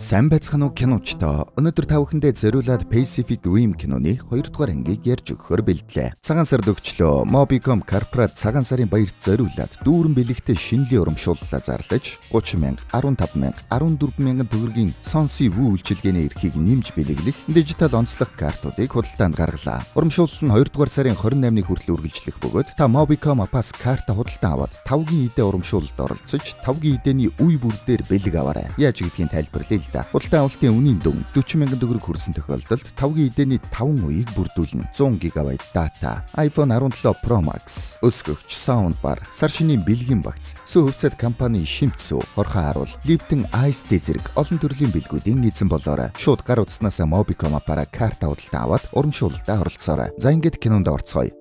Сайн байцгаана уу киночтой. Өнөөдөр та бүхэндээ зориулаад Pacific Rim киноны 2 дугаар ангийг ярьж өгөхөөр бэлдлээ. Цагаан сард өгчлөө Mobicom Corporate цагаан сарын баярт зориулаад дүүрэн бэлэгтэй шинэлийн урамшууллаа зарлаж 30,000, 15,000, 14,000 төгрөгийн сонси вүү үйлчилгээний эрхийг нэмж бэлэглэх дижитал онцлог картуудыг худалдаанд гаргалаа. Урамшуулал нь 2 дугаар сарын 28-ны хүртэл үргэлжлэх бөгөөд та Mobicom Pass карта худалдан аваад 5-гийн идэ урамшуулалд оролцож 5-гийн идэний үе бүр дээр бэлэг аваарай. Яаж гэдгийг тайлбарлая. Худалдан авалтын үнийн дүн 40,000 төгрөг хүрсэн тохиолдолд 5-гийн идэний 5 үеийг бүрдүүлнэ. 100 ГБ дата, iPhone 17 Pro Max, өсгөгч, саундбар, сар шинийн бэлгийн багц, сүү хөвцөд компани шимтсүү, хорхон харуул, Lipton Ice Tea зэрэг олон төрлийн бэлгүүдийн эзэн болоорой. Шууд гар утаснаас Mobicom аппараа карта худалдан аваад урамшуулалтаа оролцоорой. За ингээд кинонд орцгоё.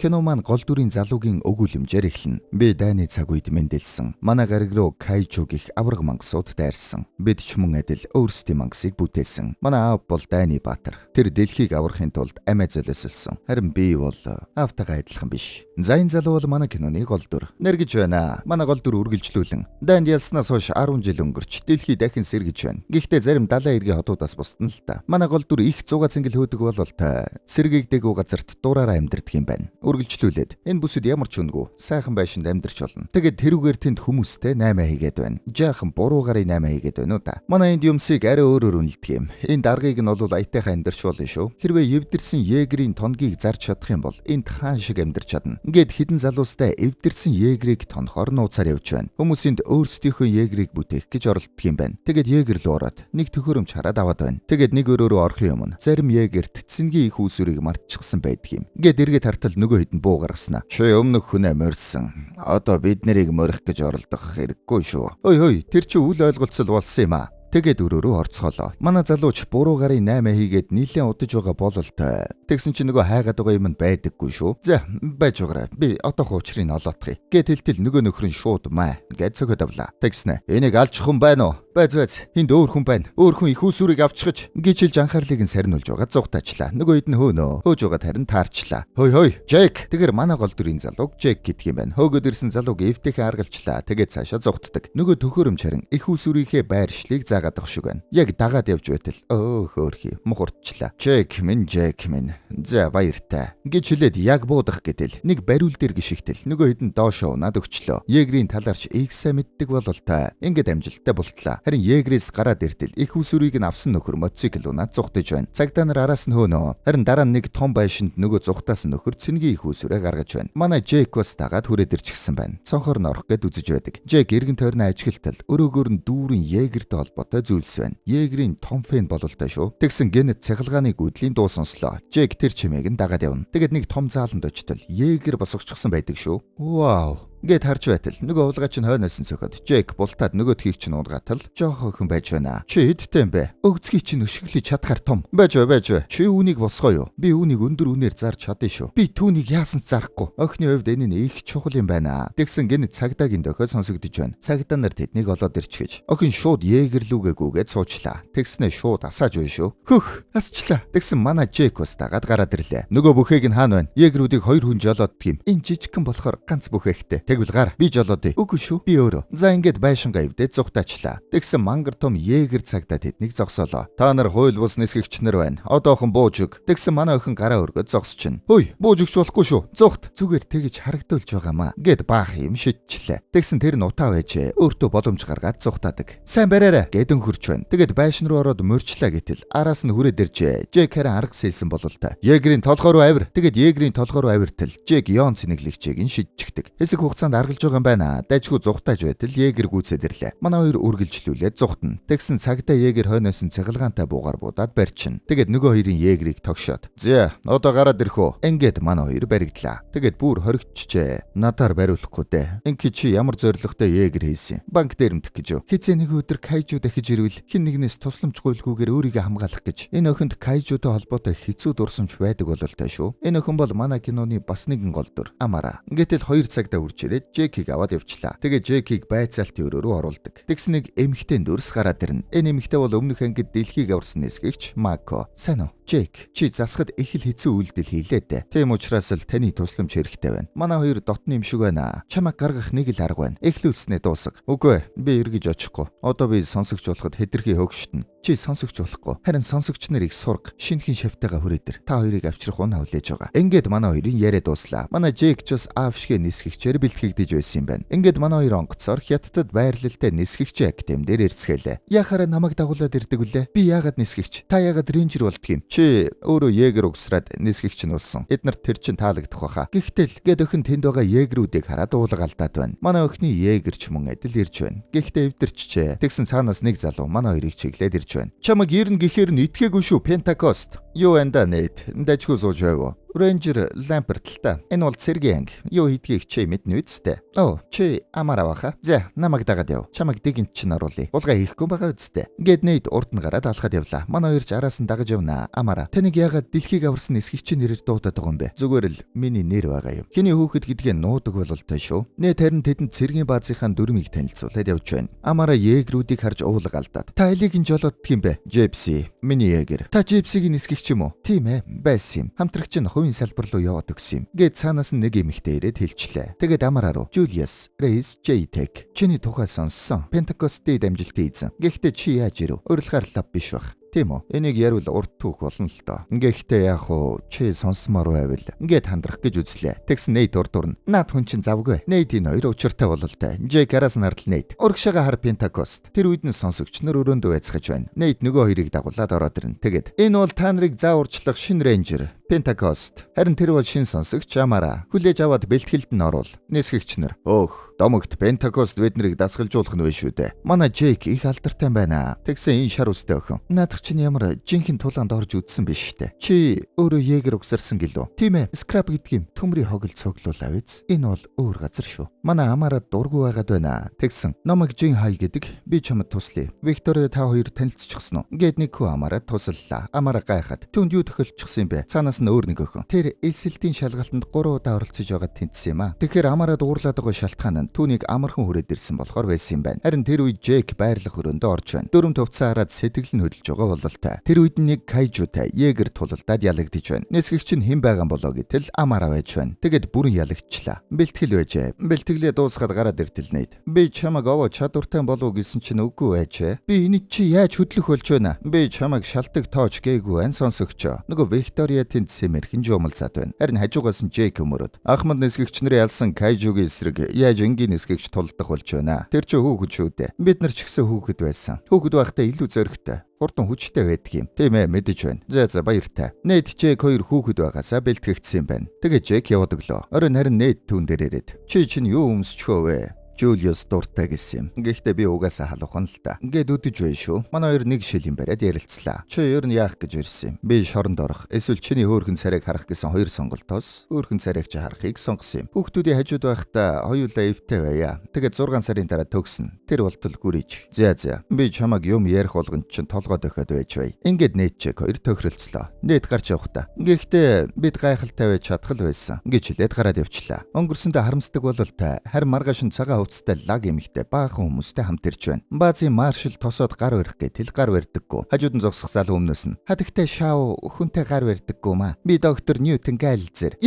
Кино маань гол дүрийн залуугийн өгүүлэмжээр эхэлнэ. Би дайны цаг үед мэндэлсэн. Манай гариг руу кайжу гих авраг мангасууд дайрсан. Бид ч мөн адил өөрсдийн мангасыг бүтээсэн. Манай аав бол дайны баатар. Тэр дэлхийг аврахын тулд амиа золиослсон. Харин би бол аавтайгаа адилхан биш. За энэ залуу бол манай киноны гол дүр. Нэргэж байна. Манай гол дүр үргэлжлүүлэн. Дайнд ялснаас хойш 10 жил өнгөрч дэлхий дахин сэргэж байна. Гэхдээ зарим далайн эргийн хотуудаас бусдна л та. Манай гол дүр их зугаа цэнгэл хөөдөг бололтой. Сэргээгдээгүй газарт дураараа амьдардаг юм байна. Үргэлжлүүлээд энэ бүсэд ямар ч үнгүү сайхан байшинд амьдарч болно. Тэгээд тэрүүгээр тэнд хүмүүстэй 8 хийгээд байна. Жаахан буруу гарын 8 хийгээд байна уу та. Манай энд юмсыг арай өөрөөр үнэлдэг юм. Энэ даргаыг нь бол аятайхан амьдарч болно шүү. Хэрвээ эвдэрсэн егерийн тонгийг зарж чадах юм бол энд хаан шиг амьдарч чадна. Ингээд хідэн залуустай эвдэрсэн егерийг тонохоор нууцаар явж байна. Хүмүүсэнд өөрсдийнхөө егерийг бүтээх гэж оролддог юм байна. Тэгээд егер рүү ороод нэг төхөөрөмж хараад аваад байна. Тэгээд нэг өрөөрөө орохын өмнө зарим егерт цэнгийн их усүрийг мартчихсан байдаг юм. Ингээд эргээд хартал нөгөө хэд буу гаргасна. Чи өмнөх хүнээ морьсон. Одоо бид нарыг морих гэж оролдох хэрэггүй шүү. Ой, тэр чи үл ойлголцол болсон юм аа. Тэгээд өрөөрөө орцгоолоо. Манай залууч буруу гарын 8 хийгээд нийлэн удаж байгаа бололтой. Тэгсэн чи нөгөө хайгаад байгаа юм байдаггүй шүү. За байж байгаарай. Би одоохоо учрыг олоодохъя. Гэт хэлтэл нөгөө нөхөр нь шууд маа гэж цогод авлаа. Тэгснэ. Энийг алж хүн байна уу? Байз. Энд өөр хүн байна. Өөр хүн их усүрийг авчихж гэж хэлж анхаарлыг нь сарниулж байгаа зугтаачлаа. Нөгөө хэд нь хөөнөө. Хөөж байгаа харин таарчлаа. Хой. Джек. Тэгэр манай гол дүрийн залууг Джек гэдэг юм байна. Хөөгөөд ирсэн залууг эвтэйхэн аргалчлаа. Тэгээд цаашаа зугтдаг. Нөгөө төхөөрөмж харин их усүрийнхээ байршлыг гаадах шиг байна. Яг дагаад явж байтал хөөхий мухурчлаа. Джек минь. За баяртай. Гэж хэлээд яг буудах гэтэл нэг бариул дээр гიშгтэл нөгөө хэдэн доошоо унаад өгчлөө. Егрийн талаарч их сайн мэддэг бололтой. Ингээд амжилттай болтлаа. Харин егрээс гараад иртэл их усүрийг нь авсан нөхөр мотоцикл унаад зугтаж байна. Цагдаа нар араас нь хөөнөө. Харин дараа нь нэг том байшинд нөгөө зугтаас нөхөр цэнгийн их усүрээ гаргаж байна. Манай Джек бас дагаад хүрээд ирчихсэн байна. Цонхоор нь орох гэд үзэж байдаг. Джек эргэн тойрны ажиглалтал өрөөгөөр нь дүүрэн егертэй холбоотой зүйлс байна. Егрийн том фэн бололтой шүү. Тэгсэн генет цахилгааны гүйдлийн дуу сонслоо. Джек тэр чимээг нь дагаад явна. Тэгээд нэг том зааланд очтол егер босгочихсан байдаг шүү. Вау. Гэт харж байтал нөгөө уулгаач нь хойноос нь сөхөд Джек бултаад нөгөөдхийг чинь уунгатал жоох охин байж байна. Чи хэдтэй юм бэ? Өгцгийг чинь өшөглөж чадхаар том. Байж. Чи үүнийг босгоо юу? Би үүнийг өндөр үнээр зарж чадна шүү. Би түүнийг яасан ч зарахгүй. Охины хувьд энэ нь их чухал юм байна. Тэгсэн гэнэ цагдаагийн дохиод сонсогдож байна. Цагдаа нар тэднийг олоод ирчихэж. Охин шууд егерлүүгээгүйгээд суучлаа. Тэгснэ шууд асааж байна шүү. Хөх, асчлаа. Тэгсэн манай Джек бас дагаад гараад ирлээ. Нөгөө бүхээг нь хаана байна? Егерүүдийг 2 хүн жолооддаг юм. Энэ жижигхэн болохоор ганц бүхэхтэй. Тэгвэл гар би жолоодъя. Үгүй шүү. Би өөрөө. За ингээд байшингаа ивдээд зугтаачлаа. Тэгсэн мангар том егер цагдаа тэднийг зогсоолоо. Та нар хууль бус нисгэгч нар байна. Одоохон бууж өг. Тэгсэн манай охин гараа өргөд зогсчихно. Хөөе, бууж өгч болохгүй шүү. Зугт. Зүгээр тэгэж харагдуулж байгаамаа. Гэт баах юм шидчихлээ. Тэгсэн тэр нь утаа байжээ. Өөртөө боломж гаргаад зугтаадаг. Сайн бариараа гэдэн хурч байна. Тэгэд байшин руу ороод мөрчлаа гэтэл араас нь хүрээд иржээ. Джек харин арга сэлсэн бололтой. Егерийн толгой руу авир. Тэгэд егерийн толгой руу авиртал Джек Йон цэнэглэгчийг нь шидчихдэг. Хэсэг хугацаанд аргалж байгаа юм байна. Дайчгүй зугтааж байтал егер гүйцэд ирлээ. Манай хоёр үргэлжлүүлээд зугтана. Тэгсэн цагдаа егер хойноос нь цахилгаантай буугаар буудаад барьчихна. Тэгээд нөгөө хоёрын егерийг тогшоод. За, одоо гараад ирэх үү? Ингээд манай хоёр баригдлаа. Тэгээд бүр хоригдчихжээ. Надаар бариулахгүй дээ. Инки чи ямар зоригтой егер хийсэн. Банк дээрэмдэх гэж юу? Хизээ нэг өдөр кайжу дахиж ирвэл хин нэгнээс тусламжгүйгүйгээр өөрийгөө хамгаалах гэж. Энэ охинд кайжутай холбоотой хэцүү дурсамж байдаг бололтой шүү. Энэ охин бол манай киноны бас нэгэн гол дүр. Амара. Гэтэл хоёр цагдаа үрж ирээд Жекийг аваад явчлаа. Тэгээ Жекийг байцаалтын өрөө рүү оруулдаг. Тэгс нэг эмэгтэй дүрс гараад ирнэ. Энэ эмэгтэй бол өмнөх ангид дэлхийг аварсан нисгэгч Мако. Сайн уу? Жек, чи засахад их л хэцүү үйлдэл хийлээ дээ. Тийм учраас л таны тусламж хэрэгтэй байна. Манай хоёр дотны юм шиг байна. Чамайг гаргах нэг л арга байна. Эхлүүлснээ дуусга. Үгүй, би эргэж очихгүй. Одоо би сонсогч болоход хэтэрхий хөгштөн. Чи сонсогч болохгүй. Харин сонсогч нар их сурга. Шинэхэн шавтайгаа хүрээдэр. Та хоёрыг авчрах унаа хүлээж байгаа. Ингээд манай хоёрын яриа дуслаа. Манай Жек ч бас аав шигэ нисгэгчээр бэлтгэгдэж байсан юм байна. Ингээд манай хоёр онгоцоор хятадд байрлалтай нисгэгч актем дээр ирцгэлээ. Яхаараа намайг дагуулад ирдэг үлээ. Би яагаад нисгэгч? Та яагаад рейнжер болдгийм? Чи өөрөө егер угсраад нисгэгч нь болсон. Эднэрт тэр чин таалагдах баха. Гэхдээ гээд өхөн тэнд байгаа егерүүдийг хараад уулга алдаад байна. Манай өхний егерч мөн адил ирж байна. Гэхдээ эвдэрчжээ. Тэгсэн цаанаас нэг залуу манай хоёрыг чиглээд ирж байна. Чамаг ирнэ гэхээр нь итгээгүй шүү, Пентакост. Юу анда нэт? Дажгүй сууж байв. Рейнжер Ламперт л та. Энэ бол цэргийн анги. Юу хийдгийг чи мэднэ үсттэй. Оо, чи амаараа баха. За, намайг дагаад яв. Чамайг дэгэнт чинь оруулъя. Булгаа хийхгүй байгаа үсттэй. Ингээд нэт урд нь гараад алхаад явлаа. Манай хоёрч араас нь дагаж явнаа. Амаараа. Таныг яагаад дэлхийг аварсан нисгэгчийн нэрээр дуудаад байгаа юм бэ? Зүгээр л миний нэр байгаа юм. Хиний хүүхэд гэдгээ нуудаг бололтой шүү. Нэт харин тэдэнд цэргийн баазынхаа дүрмийг танилцуулаад явж байна. Амаараа егерүүдийг харж уулга алдаад. Та элийг нь жолооддаг юм бэ? Жепси, миний егер. Та Жепсигийн нисгэгч юм уу? Тийм ээ, байсан юм. Хамтрагч нь хувийн салбар руу яваад өгсөн юм. Гээд цаанаас нь нэг эмэгтэй ирээд хэлчлээ. Тэгээд амаараа руу Julius Reis J-Tech. Чиний тухай сонссон. Пентакостын дамжилтын эзэн. Гэхдээ чи яаж ирв? Урилгаар лав биш бах. Тийм үү? Энийг ярил урд түүх болно л доо. Гэхдээ яах вэ? Чи сонсомоор байвал ингээд хандрах гэж үзлээ. Тэгсэн Нейт урдурна. Наад хүн чин завгүй. Нейтийн хоёр учиртай бололтой. Жек араас нь ардл Нейт. Урагшаага хар Пентакост. Тэр үед нь сонсогч нар өрөөндөө байцгааж байна. Нейт нөгөө хоёрыг дагуулад ороод ирнэ. Тэгээд энэ бол та нарыг зааварчлах шинэ рейнжер Пентакост. Харин тэр бол шинэ сонсогч Амара. Хүлээж аваад бэлтгэлд нь оруул. Нисгэгч нар. Өөх, домогт Пентакост биднийг дасгалжуулах нь вэ шүү дээ. Манай Жек их алдартай байна. Тэгсэн энэ шар үстэй охин. Наадах чинь ямар жинхэнэ тулаанд орж үдсэн биш штэ. Чи өөрөө егер угсарсан гэлөө. Тийм ээ, скрап гэдэг юм. Төмрийн хогл цоглуулаа биз. Энэ бол өөр газар шүү. Манай Амара дургу байгаад байна. Тэгсэн. Номог Жин хай гэдэг. Би чамд туслая. Виктори та хоёр танилцчихсан уу? Гээд нэг хүү Амара туслалаа. Амара гайхаад. Түүнд юу тохиолдчихсан юм бэ? Цаанаас нь өөр нэг охин. Тэр элсэлтийн шалгалтанд 3 удаа оролцож байгаад тэнцсэн юм аа. Тэгэхээр Амара дуурлаад байгаа шалтгаан нь түүнийг амархан хүрээд ирсэн болохоор байсан юм байна. Харин тэр үед Жек байрлах өрөөндөө орж байна. Дөрөв тувцаа хараад сэтгэл нь хөдөлж байгаа бололтой. Тэр үед нэг кайжутай егер тулалдаад ялагдж байна. Нисгэгч нь хэн байгаа болоо гэтэл Амара байж байна. Тэгэд бүрэн ялагдчихлаа. Бэлтгэл байжээ. Бэлтгэлээ дуусгаад гараад иртэл Нейт. Би чамайг овоо чадвартай болов гэсэн чинь үгүй байжээ. Би энэ чи яаж хөдлөх болж байна? Би чамайг шалтгаан тоож гээгүй ан сонсогчоо. Нөгөө Виктория тэнд сэмэрхэн жуумалцаад байна. Харин хажуугаас нь Жек өмөрөд. Ахмад нисгэгч нарын ялсан кайжугийн эсрэг яаж энгийн нисгэгч тулдах болж байна? Тэр чи хүүхэд шүү дээ. Бид нар ч гэсэн хүүхэд байсан. Хүүхэд байхдаа илүү зөрөгтэй. Хурдан хүчтэй байдаг юм. Тийм ээ, мэдэж байна. За баяртай. Нейт Жек хоёр хүүхэд байгаасаа бэлтгэгдсэн юм байна. Тэгээ Жек яваад өглөө. Оройн харин Нейт түүн дээр ирээд. Чи чинь юу өмсчихөө вэ? Julius дуртай гэсэн юм. Гэхдээ би угаасаа халуухан л та. Ингээд үдэж байна шүү. Манай хоёр нэг шилийн бариад ярилцлаа. Чи ер нь яах гэж ирсэн юм? Би шоронд орох. Эсвэл чиний хөөрхөн царайг харах гэсэн хоёр сонголтоос хөөрхөн царайг чи харахыг сонгосон юм. Хүүхдүүдийн хажууд байхдаа хоёулаа эвтэй байя. Тэгээд 6 сарын дараа төгснө. Тэр болтол гүрийч. За. Би чамаг юм ярих болгонд чин толгой дөхөд байж бай. Ингээд Нейт Жек хоёр тохиролцлоо. Нейт гарч явахдаа. Гэхдээ бид гайхалтай байж чадхал байсан. Гэж хэлээд гараад явчлаа. Өнгөрсөндөө харамсдаг бололтой. Харин маргааш нь цагаан лаг эмэгтэй баахан хүмүүстэй хамт ирж байна. Баазын маршал тосоод гар барих гэтэл гар барьдаггүй. Хажууд нь зогсох залуу өмнөөс нь хатагтай шаав хүнтэй гар барьдаггүй маа. Би доктор Ньютон Гайлзер.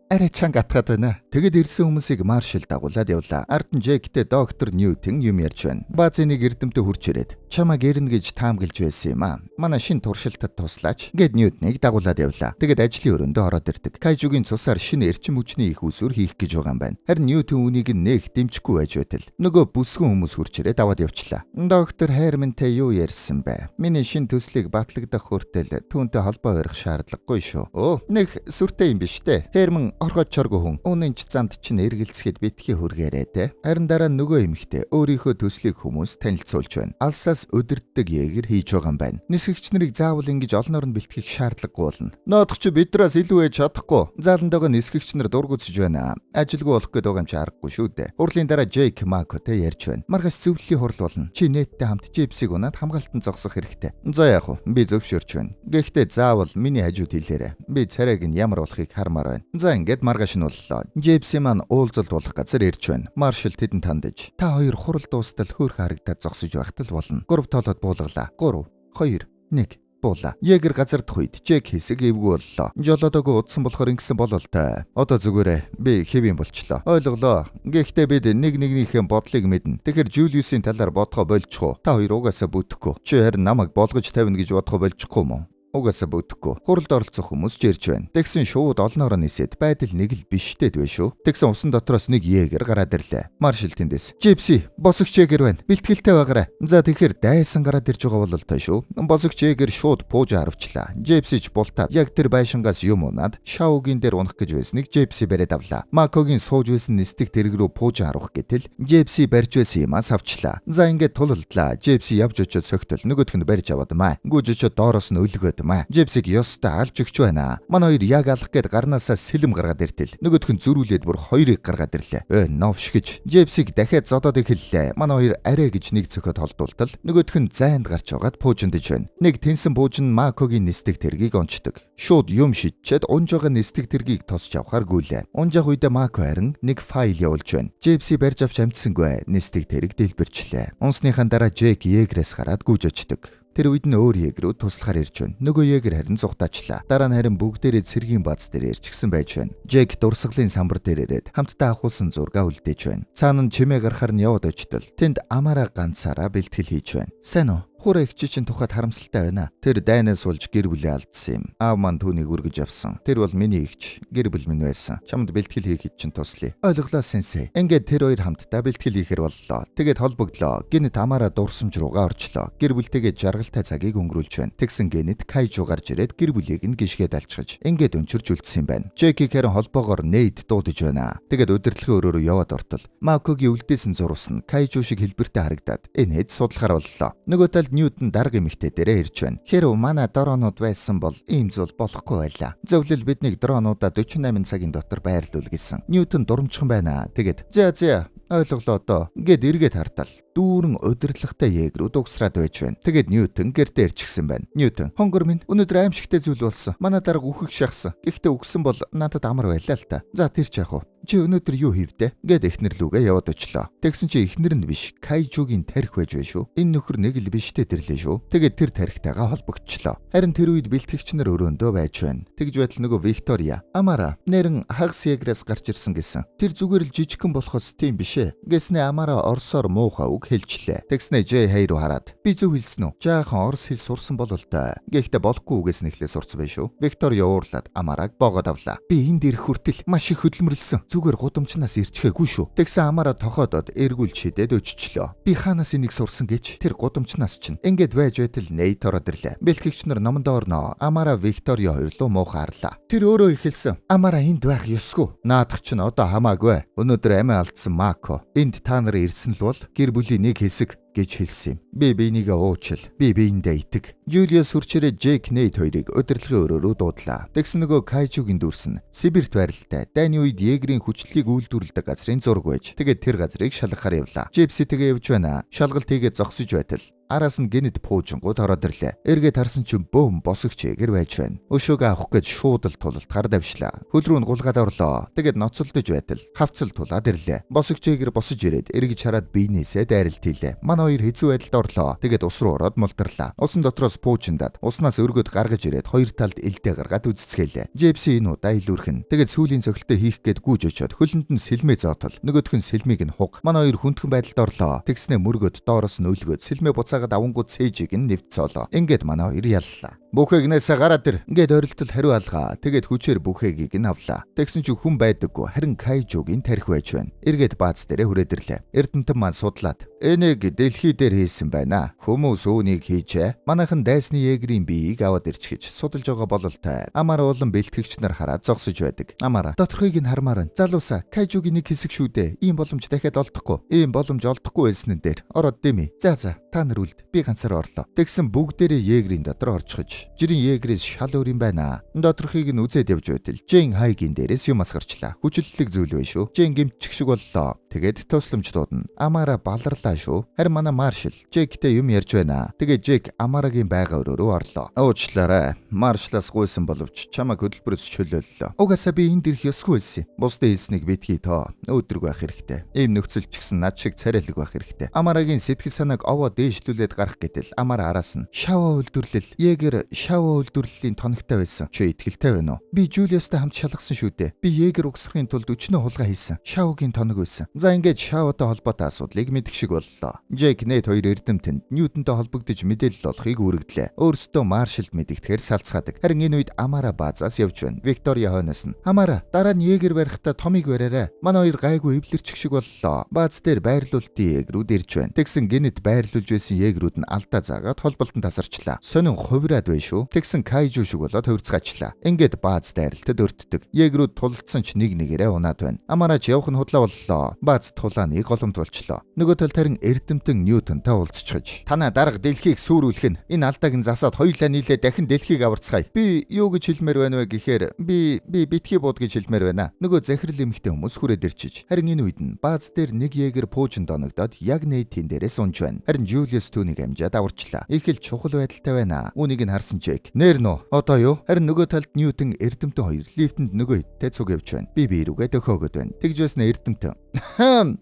Арай чанга атгаад байна. Тэгэд ирсэн хүмүүсийг маршал дагуулад явлаа. Ард нь Жектэй доктор Ньютон юм ярьж байна. Баазын нэг эрдэмтэд хурж ирээд чамайг ирнэ гэж таамаглаж байсан юм аа. Манай шин туршилтад туслаач. Гэд Ньютоныг дагуулад явлаа. Тэгэд ажлын өрөөндөө ороод ирдэг. Кайжугийн цусаар шинэ эрчим хүчний их усүр хийх гэж байгаа юм байна. Харин Ньютон үнийг нээх дэмжихгүй байж байтал нөгөө бүсгүн хүмүүс хурж ирээд аваад явчлаа. Доктор Хайрмантай юу ярьсан бэ? Миний шин төслийг батлагдах хүртэл түүнтэй холбоо барих шаардлагагүй шүү. Нэг сүртэй юм биш үү? Хайрман оргоод чоргүй хүн. Үнэн ч занд чинь эргэлцэхэд битгий хүргээрээ те. Харин дараа нөгөө эмэгтэй өөрийнхөө төслийг хүмүүс танилцуулж байна. Алсаас өдөрддөг егер хийж байгаа юм байна. Нисгэгч нарыг заавал ингэж олноор нь бэлтгэх шаардлагагүй болно. Ноодох чи бидраас илүү ээж чадахгүй. Зааланд байгаа нисгэгч нар дургуцж байна. Ажилгүй болох гээд байгаа юм чи аргагүй шүү дээ. Хурлын дараа Джейк Макотэй ярьж байна. Маргааш зөвлөлийн хурал болно. Чи нэттэй хамт Джейпсийг унаад хамгаалтанд зогсох хэрэгтэй. За яах вэ? Би зөвшөөрч байна. Гэхдээ заавал миний хажууд хэлээрэй. Би царайг нь ямар болохыг хармаар байна. За ингээд маргааш нь боллоо. Джейпси маань уулзалт болох газар ирж байна. Маршал тэдэнд хандаж та хоёр хурал дуустал хөөрхөн харагдаад зогсож байхад л болно. 3 тоолоод буулгалаа. 3 2 1 буула. Егэр газардах үед Джек хэсэг эвгүй боллоо. Жолоодоогүй удсан болохоор ингэсэн болол та. Одоо зүгээрээ би хэвэн болчлоо. Ойлголоо. Гэхдээ бид нэгнийхээ бодлыг мэднэ. Тэгэхээр Жулиусийн талаар бодгоо болчихоо. Та хоёр угаасаа бүтэхгүй. Чи харин намайг болгож тавина гэж бодгоо болчихгүй юм уу? Угаасаа бүтэхгүй. Хуралд оролцох хүмүүс ч ирж байна. Тэгсэн шууд олноороо нисээд байдал нэг л биштэй двэ шүү. Тэгсэн усан дотроос нэг егэр гараад ирлээ. Маршал тэндээс Джейпси, босогч егэр байна. Бэлтгэлтэй байгаарай. За тэгэхээр дайсан гараад ирж байгаа бол та шүү. Босогч егэр шууд пуужа харвчлаа. Джейпси ч бултаад яг тэр байшингаас юм унаад шаугийн дээр унах гэж байсныг Джейпси бариад авлаа. Макогийн сууж байсан нисдэг тэрэг рүү пуужа харуулах гэтэл Джейпси барьж байсан юмаа савчлаа. За ингээд тулалдлаа. Джейпси явж очиод согтол нөгөөх нь барьж аваад маа. Гүйж очиод доороос нь өлгөөд Джейпсиг ёстой алж өгч байна. Манай хоёр яг алах гээд гарнаасаа сэлэм гаргаад иртэл. Нөгөөх нь зөрүүлээд бүр хоёрыг гаргаад ирлээ. Новш гэж Джейпсиг дахиад зодоод эхэллээ. Манай хоёр арай гэж нэг цохиод холдуултал нөгөөх нь зайд гарч байгаад пуужиндж байна. Нэг тэнсэн пуужин Макогийн нисдэг тэргийг онцдог. Шууд юм шидчихэд унж байгаа нисдэг тэргийг тосч авахар гүйлээ. Унжах үедээ Мако харин нэг файл явуулж байна. Джейпси барьж авч амтсангүй нисдэг тэрэг дэлбэрчлээ. Унсныхаа дараа Джек егрээс гараад гүйж очдөг. Тэр үед нь өөр егрүүд туслахаар ирж байна. Нөгөө егэр харин зугтаачлаа. Дараа нь харин бүгдээрээ цэргийн бааз дээр ирчихсэн байж байна. Джек дурсгалын самбар дээр ирээд хамтдаа ахуулсан зургаа үлдээж байна. Цаана нь чимээ гарахаар нь яваад очтол тэнд Амара ганцаараа бэлтгэл хийж байна. Сайн уу? Хураа эгч чинь тухайд харамсалтай байна. Тэр дайнаас болж гэр бүлээ алдсан юм. Аав маань түүнийг үргэж авсан. Тэр бол миний эгч. Гэр бүл минь байсан. Чамд бэлтгэл хийхэд чинь туслая. Ойлголоо сенсей. Ингээд тэр хоёр хамтдаа бэлтгэл хийхээр боллоо. Тэгээд холбогдлоо. Гэнэт Амара дурсамж руугаа орчлоо. Гэр бүлтэйгээ жаргалтай цагийг өнгөрүүлж байна. Тэгсэн гэнэт Кайжу гарч ирээд гэр бүлийг нь гიშгээд алчгаж ингээд өнчөрж үлдсэн юм байна. Джеки хэрэн холбоогоор нейд дуудаж байна. Тэгээд удирдлагын өрөөрөө яваад ортол Макогийн үлдээсэн зурус нь Кайжу шиг хэлбэртэй харагдаад энэ хэд судлахаар боллоо. Нөгөө талд Ньютон дарга эмэгтэй дээрээ ирж байна. Хэрв манай дронууд байсан бол ийм зүйл болохгүй байлаа. Зөвлөл биднийг дронуудаа 48 цагийн дотор байрлуул гэсэн. Ньютон дурамчхан байна. Тэгээд за ойлголоо доо. Ингээд эргээд хартал. Дүүрэн удирдлагатай егрүүд угсраад байж байна. Тэгээд Ньютон гэртээ ирчихсэн байна. Ньютон, хонгор минь өнөөдөр аимшигтэй зүйл болсон. Манай дарга үхэх шахсан. Гэхдээ үгсэн бол надад амар байлаа л та. За тэр ч яах вэ? Чи өнөөдөр юу хийвдэ? Гэт эхнэр лүгээ яваад очлоо. Тэгсэн чи эхнэр нь биш, Кайжугийн тарих байж байна шүү. Энэ нөхөр нэг л биштэй тэрлээ шүү. Тэгээд тэр тарихтайгаа холбогдчихлоо. Харин тэр үед бэлтгэгч нар өрөөндөө байж байна. Тэгж байтал нөгөө Виктория, Амара нэрэн хагас егрээс гарч ирсэн гэсэн. Тэр зүгээр л жижигхэн болохоос тийм биш ээ. Гэснээ Амара орсоор муухай үг хэлжлээ. Тэгснээ Жэй хай руу хараад би зөв хэлсэн үү? Жаахан орс хэл сурсан болол та. Гэхдээ болохгүй үгээс нэхлээ сурцсан байх шүү. Виктория уурлаад Амараг боогод авлаа. Би энд ирэх хүртэл маш их хөдөлмөрлсөн. Зүгээр гудамжнаас ирчгээгүй шүү. Тэгсэн Амара тохоодод эргүүлж шидэд өччлөө. Би хаанаас энийг сурсан гэж тэр гудамжнаас чинь. Ингээд байж байтал нейт ороод ирлээ. Бэлтгэгч нар номондоо орноо. Амара Виктория хоёр руу муухай харлаа. Тэр өөрөө ихэлсэн. Амара энд байх ёсгүй. Наадах чинь одоо хамаагүй. Өнөөдөр амиа алдсан Мако. Энд та нар ирсэн л бол гэр бүлийн нэг хэсэг гэж хэлсэн юм. Би бинийгээ уучил. Би биендээ итэг. Жулиус хурчрээ Джек Нейт хоёрыг удирдлагын өрөөрөө дуудлаа. Тэгсэн нөгөө Кайжугийн дүрс нь Сибирт байралтай. Дайны үед егрийн хүчлийг үйлдвэрлэдэг газрын зураг байж. Тэгээд тэр газрыг шалгахаар явлаа. Джипси тэгээ явж байна. Шалгалт хийгээд зогсож байтал араас нь гинэд пуужингууд ороод ирлээ. Эргээд харсан чинь бөөм босогч егэр байж байна. Өшөөгөө авах гэж шууд л тулалтгаар давшлаа. Хөл рүү нь гулгаад орлоо. Тэгээд ноцолдож байтал хавцал тулаад ирлээ. Босогч егэр босож ирээд эргэж хараад биенээсээ дайралт хийлээ. Манай хоёр хэцүү байдалд орлоо. Тэгээд ус руу ороод мултарлаа. Усан дотроос пуужиндаад уснаас өргөд гаргаж ирээд хоёр талд элдээ гаргаад үцэцгэлээ. Джипси энэ удаа илүүрхэн. Тэгээд сүүлийн цогтолтой хийх гээд гүйж очиод хөлөнд нь сэлмээ зоотол. Нөгөөх нь сэлмийг нь хуг. Манай хоёр хүндхэн байдалд орлоо. Тэгснээ мөргөд доороос нь өлгөөд сэлмээ буцаагаад авангууд цээжийг нь нэвцоолоо. Ингээд манай хоёр яллаа. Бүхээгнээсээ гараад ир. Ингээд ойролтол хариу алгаа. Тэгээд хүчээр бүхээгийг нь авлаа. Тэгсэн чи хүн байдаггүй. Харин Кайжугийн тарих байж байна. Эргээд бааз дээрээ хүрээд ирлээ. Эрдэнтэн маань судлаад энийг дэлхий дээр хийсэн байна. Хүмүүс үүнийг хийжээ. Манайхан дайсны егрийн биеийг аваад ирчихэж судалж байгаа бололтой. Амара улан бэлтгэгч нар хараад зогсож байдаг. Амара доторхыг нь хармаар байна. Залуусаа Кайжугийн нэг хэсэг шүү дээ. Ийм боломж дахиад олдохгүй. Ийм боломж олдохгүй байсан нь дээр ороод дэмий. За та нар зөрүүлд би ганцаар орлоо. Тэгсэн бүгдээрээ Егерийн дотор орчихож жирийн Егерээс шал өөр юм байна. Доторхыг нь үзээд явж байтал Жен Хайгийн дээрээс юм асгарчлаа. Хүчлэлэг зүйл бай шүү. Жен гэмтчих шиг боллоо. Тэгээд тусламжтууд нь Амара баларлаа шүү. Харин манай Маршал Жектэй юм ярьж байна. Тэгээд Жек Амарагийн байга өрөөрөө орлоо. Уучлаарай. Маршлаас гуйсан боловч чамайг хөдөлбөрөөс чөлөөллөө. Угаасаа би энд ирэх ёсгүй байсан. Бусдын хэлснийг битгий тоо. Өөдрөг байх хэрэгтэй. Ийм нөхцөл ч гэсэн над шиг царайлаг байх хэрэгтэй. Амарагийн сэтгэл санааг овоо дээшлүүлээд гарах гэтэл Амара араас нь шава үйлдвэрлэл Егер шава үйлдвэрлэлийн тоногтой байсан. Чи итгэлтэй байна уу? Би Жулиустай хамт шалгасан шүү дээ. Би Егер угсрахын тулд өчнөө хулгай хийсэн. Шавгийн тоног байсан. За ингээд шавтай холбоотой асуудлыг мэдэх шиг боллоо. Жек Нэт хоёр эрдэмтэнд Ньютонтой холбогдож мэдээлэл олохыг үүрэгдлээ. Өөрсдөө Маршалд мэдэгдэхээр салцгаадаг. Харин энэ үед Амара баазаас явж байна. Виктория хойноос нь Амара дараа нь Егер барихтаа томыг бариарай. Манай хоёр гайгүй эвлэрчих шиг боллоо. Бааз дээр байрлуулалтын Егерүүд ирж байна. Тэгсэн гинэт байрлуулж байсан Егерүүд нь алдаа заагаад холболтон тасарчлаа. Сонин хувираад байна шүү. Тэгсэн Кайжу шиг болоод хувирцгаачлаа. Ингээд бааз дайралтад өртдөг. Егерүүд тулалдсан ч нэг нэгээрээ унаад байна. Амарач явах нь худлаа боллоо. Бааз тулааны голомтолчлоо. Нөгөө талд харин эрдэмтэн Ньютонтай уулзчихаж танаа дарга дэлхийг сүрүүлэх нь энэ алдааг нь засаад хоёулаа нийлээ дахин дэлхийг аварцгаая. Би юу гэж хэлмээр байна вэ гэхээр би битгий бууд гэж хэлмээр байна. Нөгөө захирал эмэгтэй хүмүүс хүрээд ирчиж. Харин энэ үед нь бааз дээр нэг Егер пуужинд оногдоод яг Нэйтийн дээрээс унж байна. Харин Жулиус түүнийг амжаад аварчлаа. Их л чухал байдалтай байна. Үүнийг нь харсан Жек. Нэр нөө. Одоо юу? Харин нөгөө талд Ньютон эрдэмтэн хоёр лифтэнд нөгөө хиттэй цуг явж байна. Би рүүгээ дөхөөгд байна. Тэгж байснаа эрдэмтэн.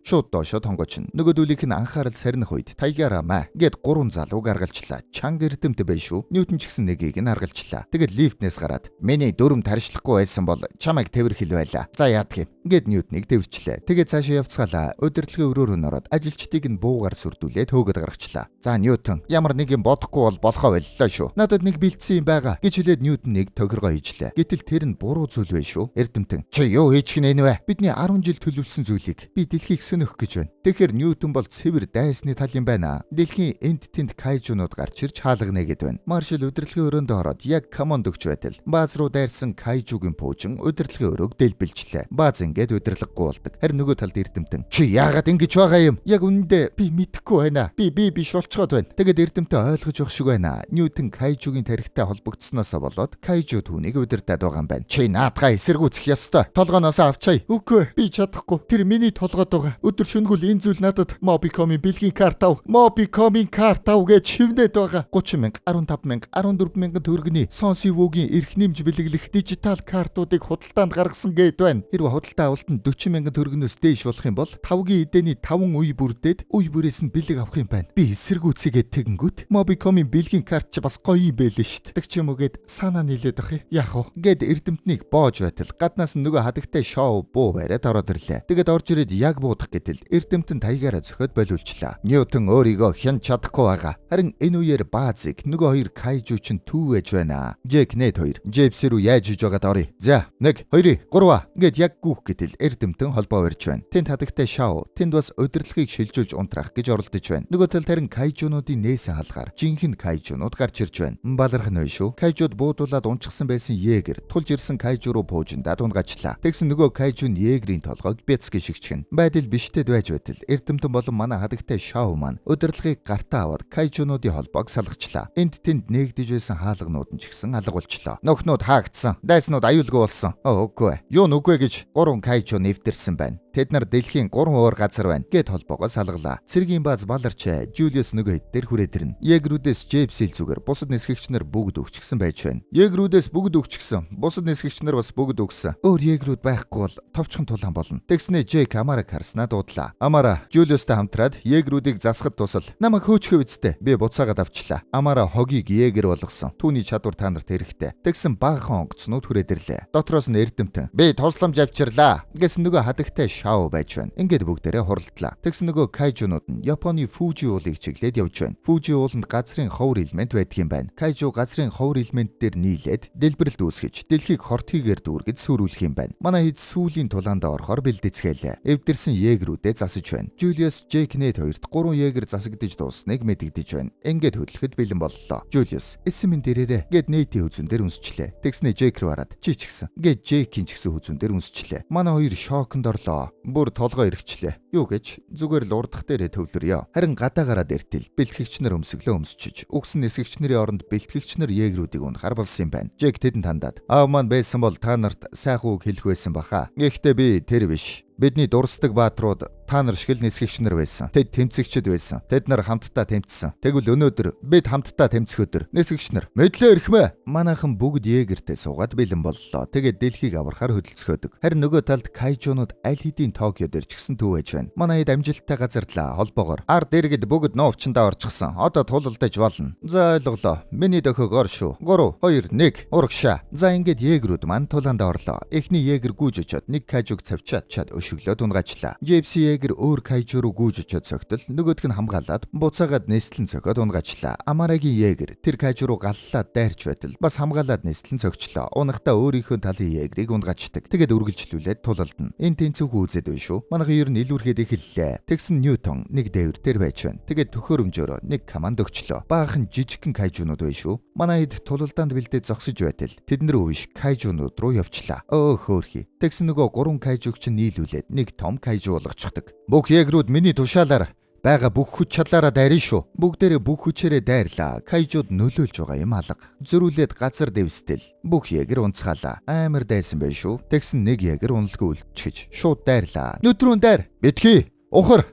Шууд доошо тонгоч. Нөгөө дүүлийнх нь анхаарал сарних үед тайгаарамаа гэд 3 залууг аргалчлаа. Чанга эрдэмт bay шүү. Ньютон ч гэсэн нэгийг нь аргалчлаа. Тэгэд лифтнээс гараад миний дүрм тарьшлахгүй байсан бол чамайг тэрхэл байлаа. За яадах юм. Гэд Ньютоныг тэрчлээ. Тэгээд цаашаа явцгаалаа. Удирдлагын өрөөр нь ороод ажилчдыг нь буугаар сүрдүүлээд хөөгд гаргачлаа. За Ньютон ямар нэг юм бодохгүй бол болохоо боллоо шүү. Надад нэг бэлдсэн юм байгаа гэж хэлээд Ньютон нэг тохиргоо хийжлээ. Гэтэл тэр нь буруу зүйл bay шүү. Эрдэмтэн чи юу хийчих нь вэ? Бидний 10 жил төлөвлөсөн зүйлийг би дэлхийг сөнөх гэж байна. Тэгэхээр Ньютон бол цэвэр дайсны тал юм байна. Дэлхийн энд тэнд кайжунууд гарч ирж хаалгана гэд байна. Маршал удирдлагын өрөөндөө ороод яг команд өгч байтал бааз руу дайрсан кайжугийн пуужин удирдлагын өрөөг дэлбэлжлээ. Бааз ингээд удирдлаггүй болдог. Харин нөгөө талд эрдэмтэн чи яагаад ингэж байгаа юм? Яг үнэндээ би мэдэхгүй байна. Би биш болцоход байна. Тэгээд эрдэмтэн ойлгож явах шиг байна. Ньютон кайжугийн тарихтай холбогдсноосоо болоод кайжу түүнийг удирдаад байгаа юм байна. Чи наадгаа эсэргүүцэх ёстой. Толгооноос авчая. Үгүй би чадахгүй. Тэр миний толгойд байгаа. Өдөр шөнөгөл энэ зүйл надад Mobicom-ийн бэлгийн карт ав. Mobicom-ийн карт ав гэж шивнээд байгаа. 30,000, 15,000, 14,000 төгрөгийн Сонсивогийн эрх нэмж бэлэглэх дижитал картуудыг худалдаанд гаргасан гээд байна. Хэрвээ худалдаа авалтанд 40,000 төгрөгнөөс дээш болох юм бол 5-гийн эдэний 5 үе бүрдээд үе бүрээс нь бэлэг авах юм байна. Би эсэргүүцгээд тэгэнгүүт Mobicom-ийн бэлгийн карт ч бас гоё юм байлээ шүү дээ. Тэг ч юм уу гээд санаа нийлээд ах юм. Яах вэ? Гээд эрдэмтнийг боож байтал гаднаас нь нөгөө хадагтай шоу буу бариад ороод ирлээ. Тэгээд орж ирээд яг буудах гэтэл эрдэмтэн таягаараа зөхиод болиулчлаа. Ньютон өөрийгөө хян чадахгүй байгаа. Харин энэ үеэр баазыг нөгөө хоёр кайжу чин түүвэж байна. Жек Нэт хоёр Джейпс рүү яаж иж байгаад орё. За 1 2 3 гээд яг гүөх гэтэл эрдэмтэн холбоо барьж байна. Тэнд хадагтай шоу тэнд бас удирдлагыг шилжүүлж унтраах гэж оролдож байна. Нөгөө талд харин кайжунуудын нээсэн халгаар жинхэнэ кайжунууд гарч ирж байна. Баларх нь шүү. Кайжууд буудуулаад унчсан байсан Егер тулж ирсэн кайжу руу пуужиндаа тунгачлаа. Тэгсэн нөгөө кайжун Егерийн толгойг бяцг шигчгэн. Байдал биштэд байж байтал эрдэмтэн болон манай хадагтай шоу маань удирдлагыг гартаа аваад кайжунуудын холбоог салгачлаа. Энд тэнд нээгдэж байсан хаалганууд нь ч гэсэн алга болчлоо. Нөхнүүд хаагдсан. Дайснууд аюулгүй болсон. Үгүй. Юу нүгвэ гэж 3 кайжу нэвтэрсэн байна. Тэд нар дэлхийн 3 уур газар байна гэд холбоогоо салгалаа. Цэргийн бааз баларч Жулиус нөгөө хэд дээр хүрээд ирнэ. Егерүүдээс Джейпсил зүгээр бусад нисгэгчнэр бүгд өгчихсэн байж байна. Егерүүдээс бүгд өгчихсэн. Бусад нисгэгчнэр бас бүгд өгсөн. Өөр егерүүд байхгүй бол товчхон тулаан болно. Тэгснэ Жек Амараг харснаа дуудлаа. Амара Жулиустай хамтраад егерүүдийг засахад тусал намайг хөөчхөө үсттэй. Би буцаагаад авчлаа. Амара хогийг егер болгосон. Түүний чадвар та нарт хэрэгтэй. Тэгсэн баахан онгоцнууд хүрээд ирлээ. Дотроос нь эрдэмтэн би тусламж авчирлаа гэсэн нөгөө хадагтай шоу байж байна. Ингээд бүгдээрээ хуралдлаа. Тэгсэн нөгөө кайжунууд нь Японы Фужи уулыг чиглээд явж байна. Фужи ууланд газрын ховор элемент байдаг юм байна. Кайжу газрын ховор элемент дээр нийлээд дэлбэрэлт үүсгэж дэлхийг хортхийгээр дүүргэж сүрүүлэх юм байна. Манай хэд сүүлийн тулаанд орохоор бэлдэцгээлээ. Эвдэрсэн егерүүдээ засаж байна. Жулиус Жек Нэт хоёрт 3 егер засагдж дуусныг мэдэгдэж байна. Ингээд хөдлөхөд бэлэн боллоо. Жулиус эсэм минь дээрээ гэд Нэйтийн хүзүүн дээр үнсчлээ. Тэгснэ Жек рүү хараад чи ч гисэн. Гэд Жекийн ч гэсэн хүзүүн дээр үнсчлээ. Манай хоёр шоконд орлоо. Бүр толгой эргчлээ. Юу гэж зүгээр л урдах дээрээ төвлөрьё. Харин гадаагаараа дэртэл бэлтгэгчнэр өмсөглөө өмсчиж, үгсэн нисгэгчнэрийн оронд бэлтгэгчнэр Егерүүдийг унахаар болсон юм байна. Жек тэдэнд хандаад аав маань байсан бол та нарт сайхан үг хэлэх байсан баха. Гэхдээ би тэр биш. Бидний дурсдаг баатрууд та нар шиг л нисгэгчнэр байсан. Тэд тэмцэгчд байсан. Тэд нар хамтдаа тэмцсэн. Тэгвэл өнөөдөр бид хамтдаа тэмцэх өдөр. Нисгэгчнэр мэдлээ ирхмэ. Манайхан бүгд Егертэй суугаад бэлэн боллоо. Тэгээд дэлхийг аврахаар хөдөлцөхөдөг. Харин нөгөө талд кайжунууд аль хэдийн Токиод ирчихсэн төв байж байна. Манай хэд амжилттай газарлаа холбоогоор. Ард иргэд бүгд новчндаа орчихсон. Одоо тулалдаж болно. За ойлголоо. Миний дөхөг ор шүү. 3 2 1 урагшаа. За ингээд Егерүүд мань тулаандаа орлоо. Эхний Егер гүйж очоод нэг кайжуг цавчаад өшөглөөд унгаачлаа. Джейпси Егер өөр кайжу руу гүйж очоод цогтол, нөгөөдг нь хамгаалаад буцаагаад нислэн цохиод унгаачлаа. Амарагийн Егер тэр кайжу руу галлаад дайрч байтал бас хамгаалаад нислэн цогчлоо. Унахтаа өөрийнхөө талын Егерийг унгаачдаг. Тэгээд үргэлжлүүлээд тулалдана. Энэ тэнцвүүх үзээд байна шүү. Манайхан ер нь илүүргээд эхэллээ. Тэгсэн Ньютон нэг дээвэр тэр байж байна. Тэгээд төхөөрөмжөөрөө нэг команд өгчлөө. Баахан жижигхэн кайжунууд байна шүү. Манай хэд тулалдаанд бэлдээд зогсож байтал тэднэр өвш кайжунууд руу явчлаа. Өө хөөрхий. Тэгсэн нөгөө 3 кайжуг чинь нийлүүлээд нэг том кайжу болгочихдаг. Бүх Егерүүд миний тушаалаар байгаа бүх хүч чадлаараа дайрна шүү. Бүгдээрээ бүх хүчээрээ дайрлаа. Кайжууд нөлөөлж байгаа юм алга. Зөрүүлээд газар дэвстэл бүх Егер унцгаалаа. Амар дайсан байх шүү. Тэгсэн нэг Егер уналгүй үлдчихэж шууд дайрлаа. Нүдрүүн дайр. Битгий. Ухар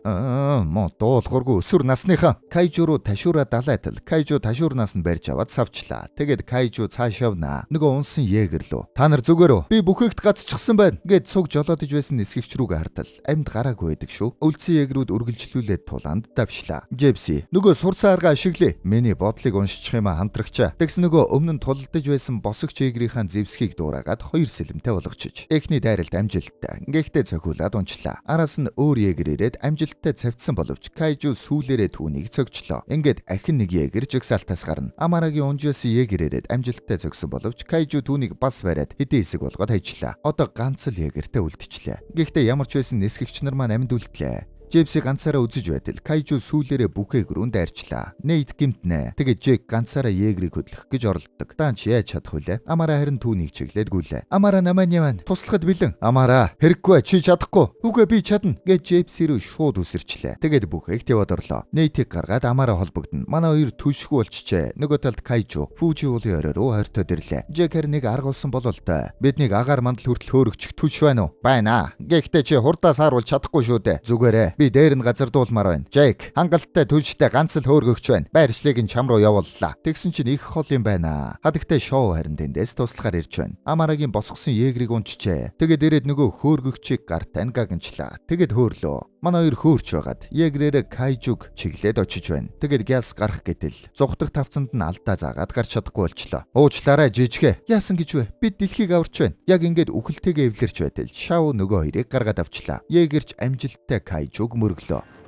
мо дуулахургүй өсвөр насныхан кайжу руу ташуура далайтал кайжу ташуурнаас нь барьж аваад савчлаа. Тэгээд кайжу цааш явнаа. Нөгөө унсан Егер лөө. Та нар зүгээр үү? Би бүхээгт гацчихсан байна. Гэт цуг жолоодж байсан нисгэгч рүүгээ хартал амьд гараагүй байдаг шүү. Үлдсэн Егерүүд үргэлжлүүлээд тулаанд давшлаа. Джепси нөгөө сурцсан арга ашиглая. Миний бодлыг уншчих юм хамтрагчаа. Тэгс нөгөө өмнө нь тулалдаж байсан босогч Егерийн зэвсгийг дуурайгаад 2 сэлэмтэй болгочих. Эхний дайралт амжилттай. Гэхдээ цохиулаад унчлаа. Араас нь өөр Егерээр амжилттай цавцсан боловч кайжу сүүлээрээ түүнийг цогчлоо. Ингээд ахин нэг Егер жигсаалтаас гарна. Амарагийн унжаас Егерээрээ амжилттай цогсон боловч кайжу түүнийг бас бариад хэдэн хэсэг болгоод хайчлаа. Одоо ганц л Егертэй үлдчихлээ. Гэхдээ ямар ч байсан нисгэгч нар маань амьд үлдлээ. Джейпси ганцаараа үзэж байтал кайжу сүүлээрээ бүх Егерүүнд дайрчлаа. Нейт гимтнэ. Тэгээд Жек ганцаараа Егерийг хөдлөх гэж оролддог. Даанч яаж чадах вүлээ? Амара харин түүнийг чиглээд гүйлээ. Амара намайг яваа. Туслахад бэлэн. Амара хэрэггүй чи чадахгүй. Үгүй би чадна гэж Джейпси рүү шууд үсэрчлээ. Тэгээд бүх Егт яваад орлоо. Нейтийг гаргаад Амара холбогдно. Манай хоёр түлшгүй болчихжээ. Нөгөө талд кайжу Фужи уулын орой руу хойртоод ирлээ. Жек харин нэг арга болсон болол та. Биднийг агаар мандал хүртэл хөөрөгчих түлш байна уу? Байна. Гэхдээ чи хурдаа сааруулж чадахгүй шүү дээ. Зүгээрээ. Би дээр нь газардуулмаар байна. Жек, хангалттай түлштэй ганц л хөөргөгч байна. Байршлыг нь чам руу явууллаа. Тэгсэн чинь их хол юм байна. Хадагтай шоу харин тэндээс туслахаар ирж байна. Амарагийн босгосон Егерийг унчжээ. Тэгээд ирээд нөгөө хөөргөгчийг гарт ангаагнчлаа. Тэгээд хөөрлөө. Манай хоёр хөөрч байгаад Егерээр кайжуг чиглээд очиж байна. Тэгээд гяс гарах гэтэл зугтах тавцанд нь алдаа заагаад гарч чадахгүй болчлоо. Уучлаарай жижигэ. Яасан гэж вэ? Бид дэлхийг аварч байна. Яг ингээд үхэлтэйгээ эвлэрч байтал шав нөгөө хоёрыг гаргаад авчлаа. Егерч амжилттай кайжуг мөрөглөө.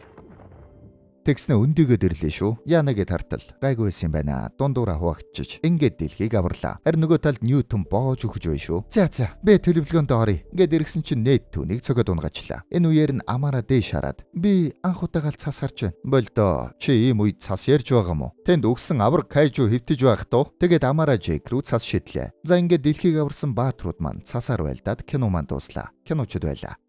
Тэгснэ өндөгөөд ирлээ шүү. Яанагээд хартал гайгүй байсан юм байна. Дундуура хуваагдчих. Ингээд дэлхийг аварлаа. Харин нөгөө талд Ньютон боож өгч бай шүү. За би төлөвлөгөөнд оръё. Ингээд иргсэн чинь Нейт түүнийг цогод унгаачлаа. Энэ үеэр нь Амара дээш хараад би анх удаагаал цас харж байна. Болдоо чи ийм үед цас ярьж байгаа мó? Тэнд өгсөн авраг кайжу хэвтэж байх туу. Тэгээд Амара Жек рүү цас шидлээ. За ингээд дэлхийг аварсан баатрууд маань цасаар байлдаад кино маань дууслаа. Киночд байлаа.